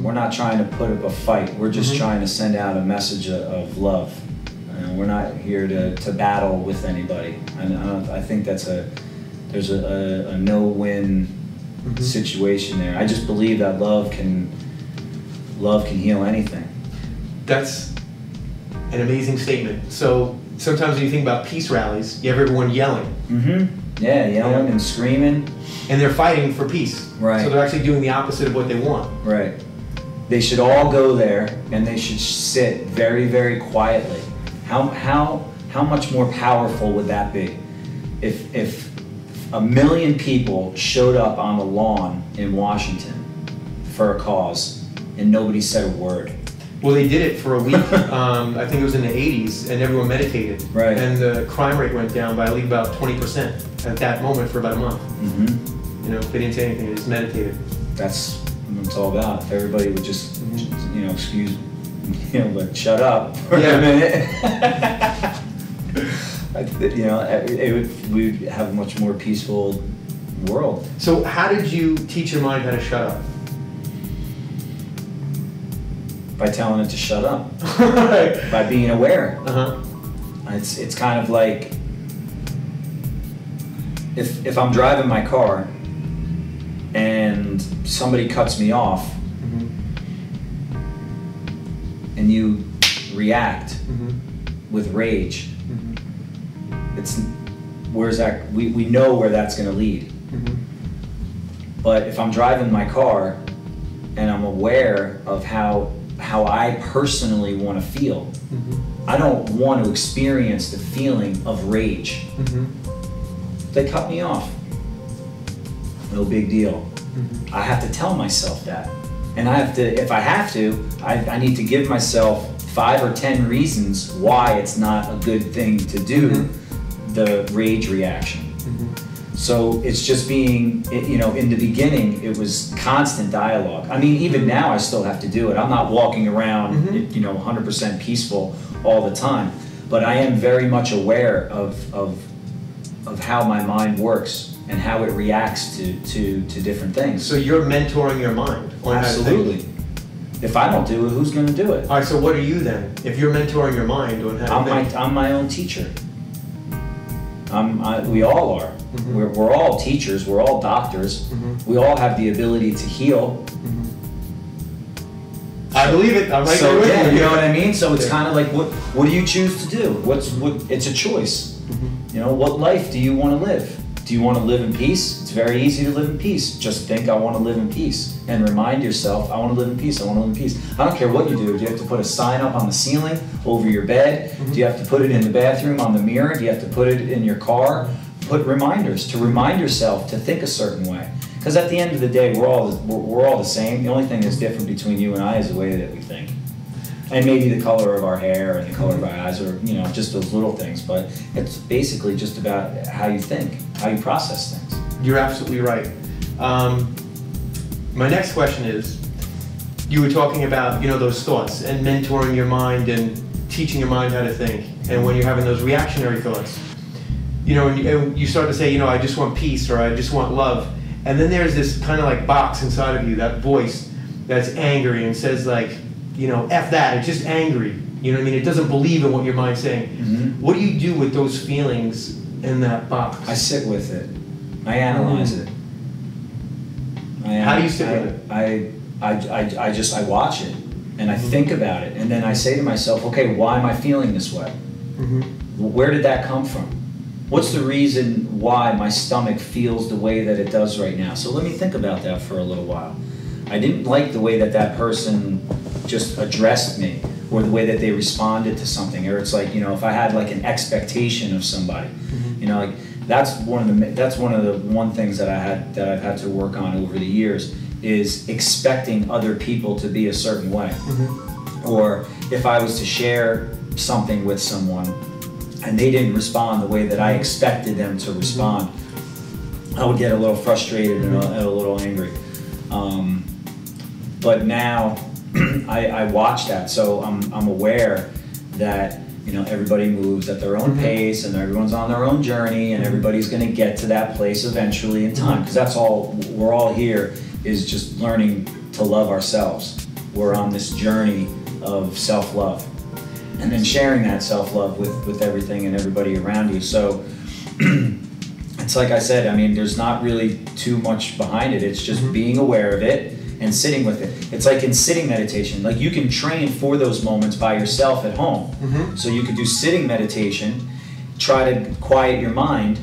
we're not trying to put up a fight. We're just trying to send out a message of love. And we're not here to battle with anybody. And I think there's a no-win situation there. I just believe that love can heal anything. That's an amazing statement. So sometimes when you think about peace rallies, you have everyone yelling. Yeah, yelling and screaming. And they're fighting for peace. Right. So they're actually doing the opposite of what they want. Right. They should all go there and they should sit very, very quietly. How much more powerful would that be? If 1 million people showed up on the lawn in Washington for a cause and nobody said a word. Well, they did it for a week. I think it was in the 80s, and everyone meditated. Right. And the crime rate went down by, I believe, about 20% at that moment for about a month. You know, they didn't say anything, they just meditated. That's what it's all about. If everybody would just, you know, but shut up for a minute. You know, we'd have a much more peaceful world. So how did you teach your mind how to shut up? By telling it to shut up. By being aware. It's kind of like if I'm driving my car and somebody cuts me off and you react with rage, where's that? We know where that's going to lead. But if I'm driving my car and I'm aware of how I personally want to feel, I don't want to experience the feeling of rage. They cut me off. No big deal. I have to tell myself that. And I have to, if I have to, I need to give myself 5 or 10 reasons why it's not a good thing to do the rage reaction. So it's just being, you know, in the beginning, it was constant dialogue. I mean, even now I still have to do it. I'm not walking around, you know, 100% peaceful all the time, but I am very much aware of how my mind works and how it reacts to different things. So you're mentoring your mind on Absolutely. If I don't do it, who's going to do it? All right, so what are you then? If you're mentoring your mind on how to think? I'm my own teacher. We all are. We're all teachers. We're all doctors. We all have the ability to heal. I believe it. I'm right there with you. You know what I mean? So it's kind of like, what do you choose to do? It's a choice. You know, what life do you want to live? Do you want to live in peace? It's very easy to live in peace. Just think, I want to live in peace. And remind yourself, I want to live in peace, I want to live in peace. I don't care what you do. Do you have to put a sign up on the ceiling over your bed? Do you have to put it in the bathroom on the mirror? Do you have to put it in your car? Put reminders to remind yourself to think a certain way. Because at the end of the day, we're all the same. The only thing that's different between you and I is the way that we think. And maybe the color of our hair and the color of our eyes, or, you know, just those little things. But it's basically just about how you think, how you process things. You're absolutely right. My next question is, you were talking about, you know, those thoughts and mentoring your mind and teaching your mind how to think. And when you're having those reactionary thoughts, you know, and you start to say, you know, I just want peace, or I just want love. And then there's this kind of like box inside of you, that voice that's angry and says like, you know, F that, it's just angry. You know what I mean? It doesn't believe in what your mind's saying. What do you do with those feelings in that box? I sit with it. I analyze it. How do you sit with it? I watch it and I think about it, and then I say to myself, okay, why am I feeling this way? Where did that come from? What's the reason why my stomach feels the way that it does right now? So let me think about that for a little while. I didn't like the way that person just addressed me, or the way that they responded to something. Or it's like, you know, if I had like an expectation of somebody, you know, like that's one of the things that I've had to work on over the years, is expecting other people to be a certain way. Or if I was to share something with someone and they didn't respond the way that I expected them to respond, I would get a little frustrated and a little angry. But now I watch that, so I'm aware that, you know, everybody moves at their own pace and everyone's on their own journey, and everybody's going to get to that place eventually in time, because that's all we're all here, is just learning to love ourselves. we're on this journey of self-love, and then sharing that self-love with everything and everybody around you. So it's like I said, I mean, there's not really too much behind it. It's just being aware of it and sitting with it. It's like in sitting meditation, like you can train for those moments by yourself at home. So you could do sitting meditation, try to quiet your mind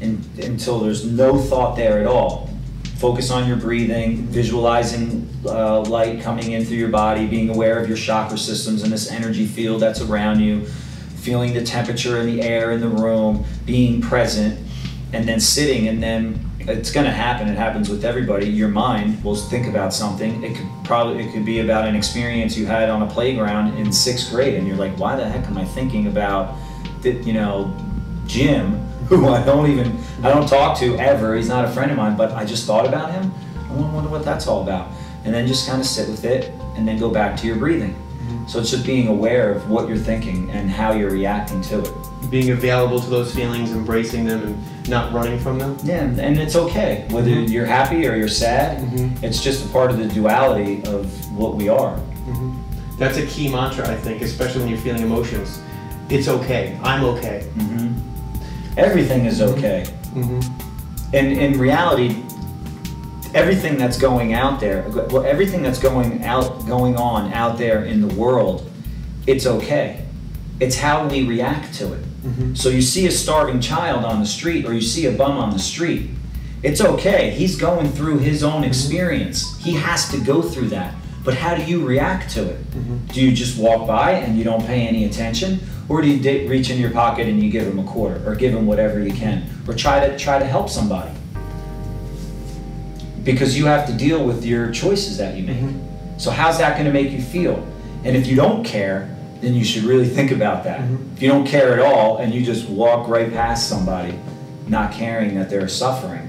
until there's no thought there at all. Focus on your breathing, visualizing light coming in through your body, being aware of your chakra systems and this energy field that's around you, feeling the temperature in the air in the room, being present, and then sitting, and then it's going to happen. It happens with everybody. Your mind will think about something. It could be about an experience you had on a playground in 6th grade, and you're like, why the heck am I thinking about, Jim, who I don't talk to ever. He's not a friend of mine, but I just thought about him. I wonder what that's all about. And then just kind of sit with it, and then go back to your breathing. So it's just being aware of what you're thinking and how you're reacting to it. Being available to those feelings, embracing them, and not running from them. Yeah, and it's okay. Whether you're happy or you're sad, it's just a part of the duality of what we are. That's a key mantra, I think, especially when you're feeling emotions. It's okay. I'm okay. Everything is okay. And in reality, everything that's going out there, well, everything that's going on out there in the world, it's okay. It's how we react to it. So you see a starving child on the street, or you see a bum on the street, it's okay. He's going through his own experience. He has to go through that. But how do you react to it? Do you just walk by and you don't pay any attention? Or do you reach in your pocket and you give him a quarter, or give him whatever you can, or try to help somebody? Because you have to deal with your choices that you make. So how's that going to make you feel? And if you don't care, then you should really think about that. If you don't care at all and you just walk right past somebody, not caring that they're suffering.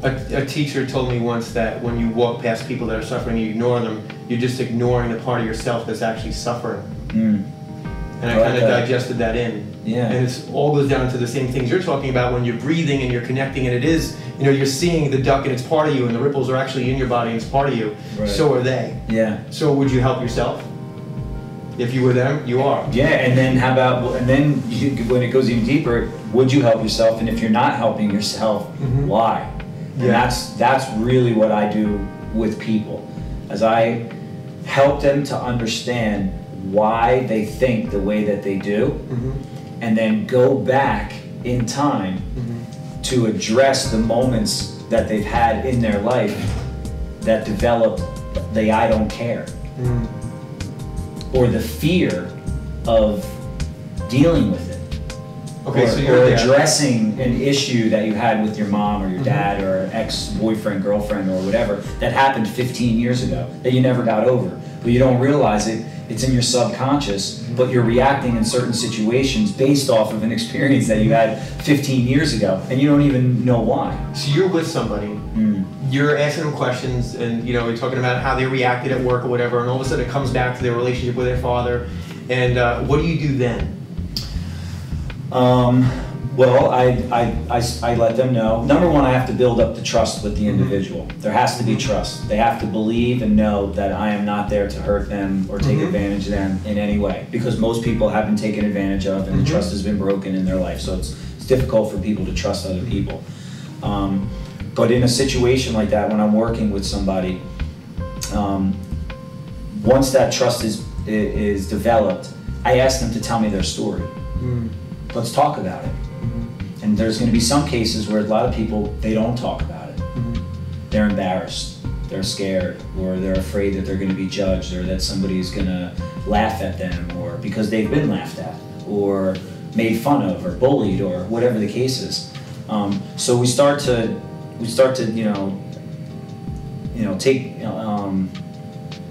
A teacher told me once that when you walk past people that are suffering, you ignore them, you're just ignoring the part of yourself that's actually suffering. And I kind of digested that in. And it all goes down to the same things you're talking about when you're breathing and you're connecting, and it is, you're seeing the duck and it's part of you, and the ripples are actually in your body and it's part of you. So are they. So would you help yourself? If you were them, you are. And then how about, and then when it goes even deeper, would you help yourself? And if you're not helping yourself, why? And that's really what I do with people, as I help them to understand why they think the way that they do, and then go back in time to address the moments that they've had in their life that develop the I don't care, or the fear of dealing with it. Or addressing an issue that you had with your mom or your dad or an ex-boyfriend, girlfriend, or whatever that happened 15 years ago that you never got over. But you don't realize it, it's in your subconscious, but you're reacting in certain situations based off of an experience that you had 15 years ago, and you don't even know why. So you're with somebody, you're asking them questions, and you're talking about how they reacted at work or whatever, and all of a sudden it comes back to their relationship with their father, and what do you do then? Well, I let them know. Number one, I have to build up the trust with the individual. There has to be trust. They have to believe and know that I am not there to hurt them or take advantage of them in any way, because most people have been taken advantage of, and the trust has been broken in their life. So it's difficult for people to trust other people. But in a situation like that, when I'm working with somebody, once that trust is developed, I ask them to tell me their story. Let's talk about it. And there's going to be some cases where a lot of people, they don't talk about it. They're embarrassed, they're scared, or they're afraid that they're going to be judged, or that somebody's going to laugh at them, or because they've been laughed at, or made fun of, or bullied, or whatever the case is. So we start to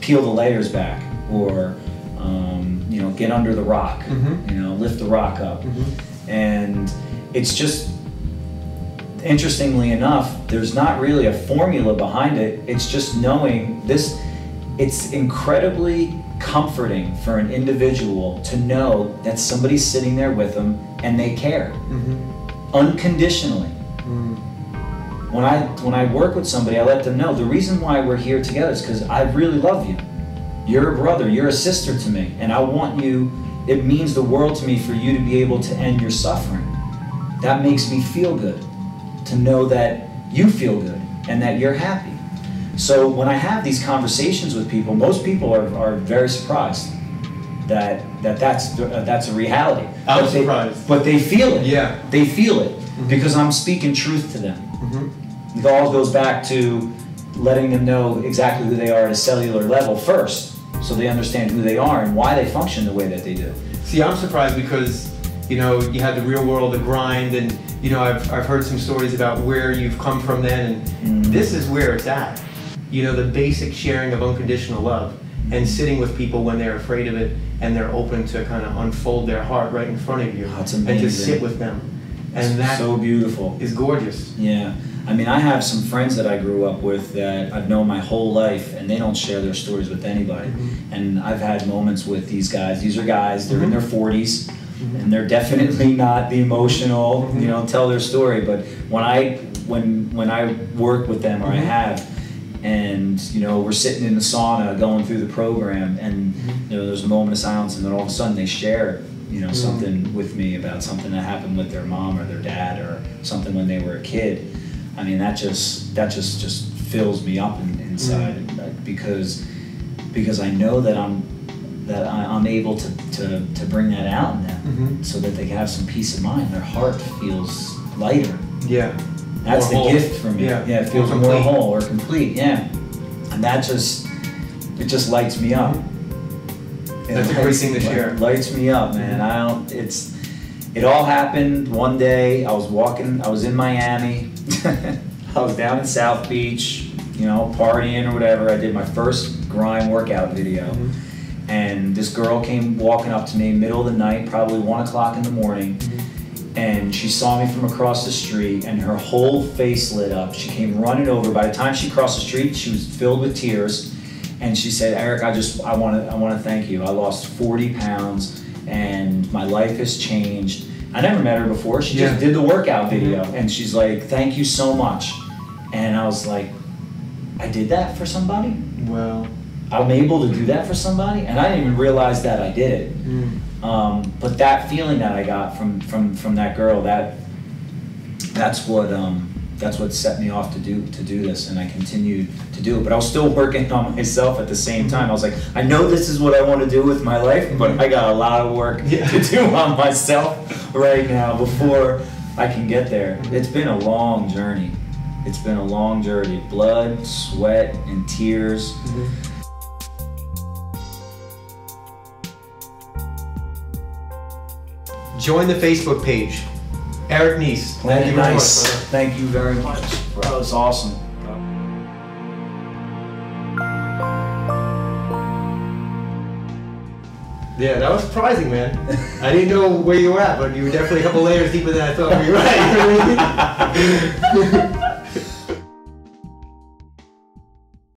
peel the layers back, or get under the rock, lift the rock up. And it's just, interestingly enough, there's not really a formula behind it. It's just knowing this. It's incredibly comforting for an individual to know that somebody's sitting there with them and they care unconditionally. When I work with somebody, I let them know the reason why we're here together is because I really love you. You're a brother, you're a sister to me, and I want you, it means the world to me for you to be able to end your suffering. That makes me feel good, to know that you feel good and that you're happy. So when I have these conversations with people, most people are very surprised that's a reality. I'm surprised. But they feel it. Yeah. They feel it because I'm speaking truth to them. It all goes back to letting them know exactly who they are at a cellular level first, so they understand who they are and why they function the way that they do. See, I'm surprised because, you know, you had the real world, the grind, and, you know, I've heard some stories about where you've come from then, and this is where it's at. You know, the basic sharing of unconditional love and sitting with people when they're afraid of it and they're open to kind of unfold their heart right in front of you. That's amazing. And to sit with them. And that so beautiful. Is gorgeous. Yeah. I mean, I have some friends that I grew up with that I've known my whole life, and they don't share their stories with anybody. And I've had moments with these guys. These are guys, they're in their 40s, and they're definitely not the emotional, you know, tell their story. But when I work with them, or I have, and, you know, we're sitting in the sauna going through the program, and, you know, there's a moment of silence, and then all of a sudden they share, you know, something with me about something that happened with their mom or their dad, or something when they were a kid. I mean, that just fills me up inside, because I know that I'm able to bring that out in them, so that they can have some peace of mind. Their heart feels lighter. Yeah. That's the gift for me. Yeah, it feels more whole or complete. Yeah, and it just lights me up. That's a great thing to share. Lights me up, man. It all happened one day. I was in Miami. I was down in South Beach, you know, partying or whatever. I did my first grime workout video. And this girl came walking up to me middle of the night, probably 1 o'clock in the morning. And she saw me from across the street, and her whole face lit up. She came running over. By the time she crossed the street, she was filled with tears. And she said, "Eric, I want to thank you. I lost 40 pounds, and my life has changed." I never met her before. She just did the workout video, and she's like, "Thank you so much." And I was like, I did that for somebody? Well, I'm able to do that for somebody? And I didn't even realize that I did it. But that feeling that I got from that girl, that's what set me off to do this, and I continued to do it. But I was still working on myself at the same time. I was like, I know this is what I want to do with my life, but I got a lot of work to do on myself right now before I can get there. It's been a long journey. It's been a long journey. Blood, sweat, and tears. Join the Facebook page. Eric Nies. Thank you very much, brother. Thank you very much, bro. It's awesome. Yeah, that was surprising, man. I didn't know where you were at, but you were definitely a couple layers deeper than I thought you were at.